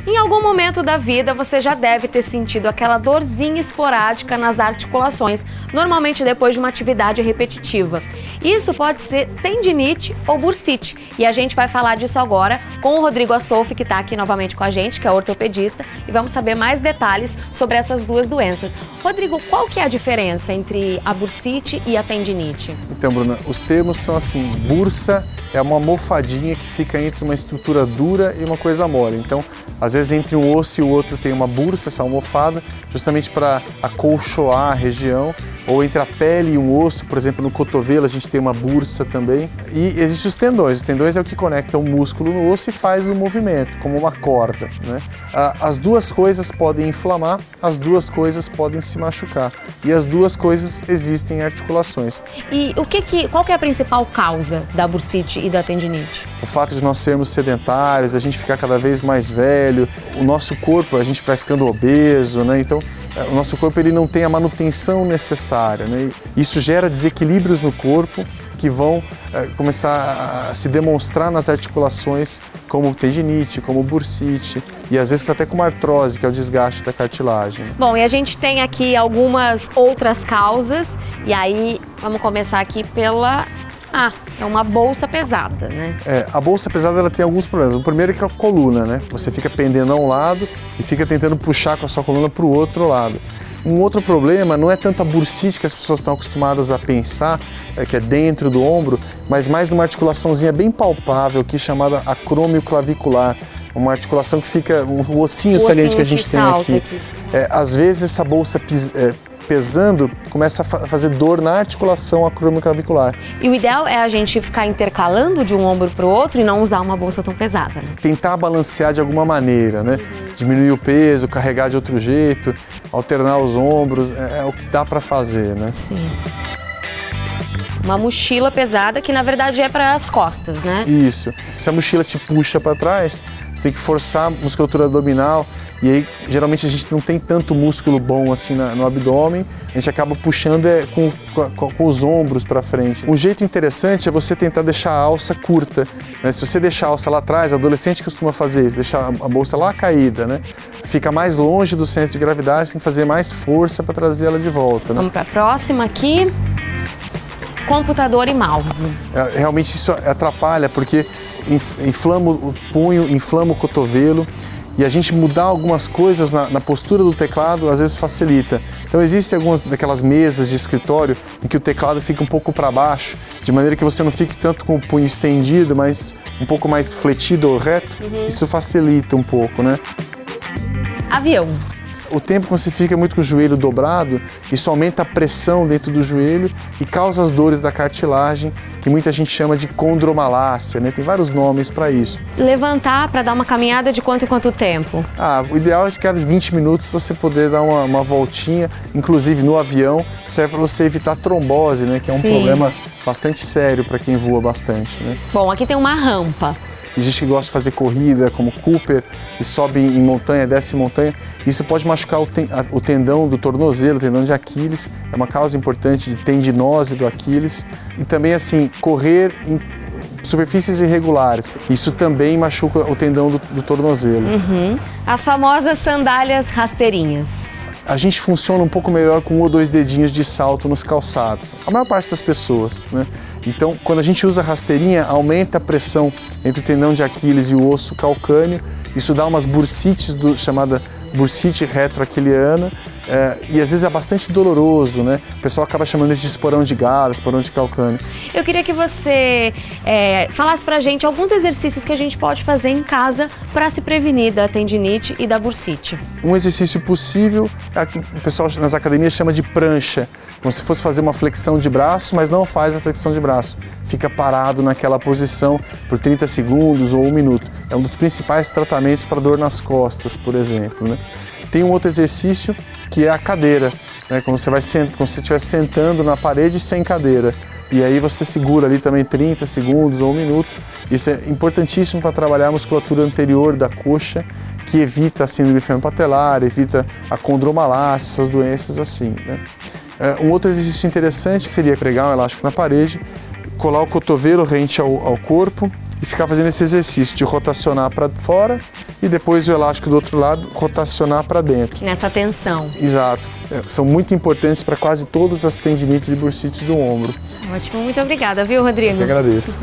Em algum momento da vida, você já deve ter sentido aquela dorzinha esporádica nas articulações, normalmente depois de uma atividade repetitiva. Isso pode ser tendinite ou bursite, e a gente vai falar disso agora com o Rodrigo Astolfi, que está aqui novamente com a gente, que é ortopedista, e vamos saber mais detalhes sobre essas duas doenças. Rodrigo, qual que é a diferença entre a bursite e a tendinite? Então, Bruna, os termos são assim: bursa é uma almofadinha que fica entre uma estrutura dura e uma coisa mole. Então, às vezes entre um osso e o outro tem uma bursa, essa almofada, justamente para acolchoar a região. Ou entre a pele e um osso, por exemplo, no cotovelo a gente tem uma bursa também. E existem os tendões é o que conecta o músculo no osso e faz o movimento, como uma corda, né? As duas coisas podem inflamar, as duas coisas podem se machucar. E as duas coisas existem em articulações. E qual que é a principal causa da bursite e da tendinite? O fato de nós sermos sedentários, a gente ficar cada vez mais velho, o nosso corpo, a gente vai ficando obeso, né? Então, o nosso corpo ele não tem a manutenção necessária, né? Isso gera desequilíbrios no corpo que vão começar a se demonstrar nas articulações como tendinite, como bursite e às vezes até como artrose, que é o desgaste da cartilagem. Bom, e a gente tem aqui algumas outras causas e aí vamos começar aqui pela... é uma bolsa pesada, né? A bolsa pesada ela tem alguns problemas. O primeiro é que é a coluna, né? Você fica pendendo a um lado e fica tentando puxar com a sua coluna para o outro lado. Um outro problema não é tanto a bursite que as pessoas estão acostumadas a pensar, que é dentro do ombro, mas mais numa articulaçãozinha bem palpável aqui chamada acrômio clavicular. Uma articulação que fica, um ossinho saliente que a gente tem aqui. Às vezes essa bolsa pesando, começa a fazer dor na articulação acromioclavicular. E o ideal é a gente ficar intercalando de um ombro para o outro e não usar uma bolsa tão pesada, né? Tentar balancear de alguma maneira, né? Diminuir o peso, carregar de outro jeito, alternar os ombros, é o que dá para fazer, né? Sim. Uma mochila pesada que na verdade é para as costas, né? Isso. Se a mochila te puxa para trás, você tem que forçar a musculatura abdominal e aí geralmente a gente não tem tanto músculo bom assim no abdômen, a gente acaba puxando com os ombros para frente. Um jeito interessante é você tentar deixar a alça curta, né? Se você deixar a alça lá atrás, adolescente costuma fazer isso, deixar a bolsa lá caída, né? Fica mais longe do centro de gravidade, tem que fazer mais força para trazer ela de volta, né? Vamos para a próxima aqui. Computador e mouse. Realmente isso atrapalha porque inflama o punho, inflama o cotovelo e a gente mudar algumas coisas na postura do teclado às vezes facilita. Então existem algumas daquelas mesas de escritório em que o teclado fica um pouco para baixo, de maneira que você não fique tanto com o punho estendido, mas um pouco mais fletido ou reto. Isso facilita um pouco, né? Avião. O tempo que você fica muito com o joelho dobrado, isso aumenta a pressão dentro do joelho e causa as dores da cartilagem, que muita gente chama de condromalácia, né? Tem vários nomes para isso. Levantar para dar uma caminhada de quanto em quanto tempo? O ideal é que cada 20 minutos você poder dar uma voltinha, inclusive no avião, serve para você evitar trombose, né? Que é um problema bastante sério para quem voa bastante, né? Bom, aqui tem uma rampa. E gente que gosta de fazer corrida, como Cooper, e sobe em montanha, desce em montanha. Isso pode machucar o tendão do tornozelo, o tendão de Aquiles. É uma causa importante de tendinose do Aquiles. E também, assim, correr em superfícies irregulares. Isso também machuca o tendão do tornozelo. As famosas sandálias rasteirinhas. A gente funciona um pouco melhor com 1 ou 2 dedinhos de salto nos calçados. A maior parte das pessoas, né? Então, quando a gente usa rasteirinha, aumenta a pressão entre o tendão de Aquiles e o osso calcâneo. Isso dá umas bursites, chamada bursite retroaquiliana, e às vezes é bastante doloroso, né? O pessoal acaba chamando isso de esporão de galo, esporão de calcâneo. Eu queria que você falasse pra gente alguns exercícios que a gente pode fazer em casa para se prevenir da tendinite e da bursite. Um exercício possível, o pessoal nas academias chama de prancha, como se fosse fazer uma flexão de braço, mas não faz a flexão de braço. Fica parado naquela posição por 30 segundos ou 1 minuto. É um dos principais tratamentos para dor nas costas, por exemplo, né? Tem um outro exercício que é a cadeira, né? Como se você estiver sentando na parede sem cadeira. E aí você segura ali também 30 segundos ou 1 minuto. Isso é importantíssimo para trabalhar a musculatura anterior da coxa, que evita a síndrome femoro-patelar, evita a condromalácia, essas doenças assim, né? Um outro exercício interessante seria pregar um elástico na parede, colar o cotovelo rente ao corpo, e ficar fazendo esse exercício de rotacionar para fora e depois o elástico do outro lado rotacionar para dentro. Nessa tensão. Exato. São muito importantes para quase todas as tendinites e bursites do ombro. Ótimo, muito obrigada, viu, Rodrigo? Eu que agradeço.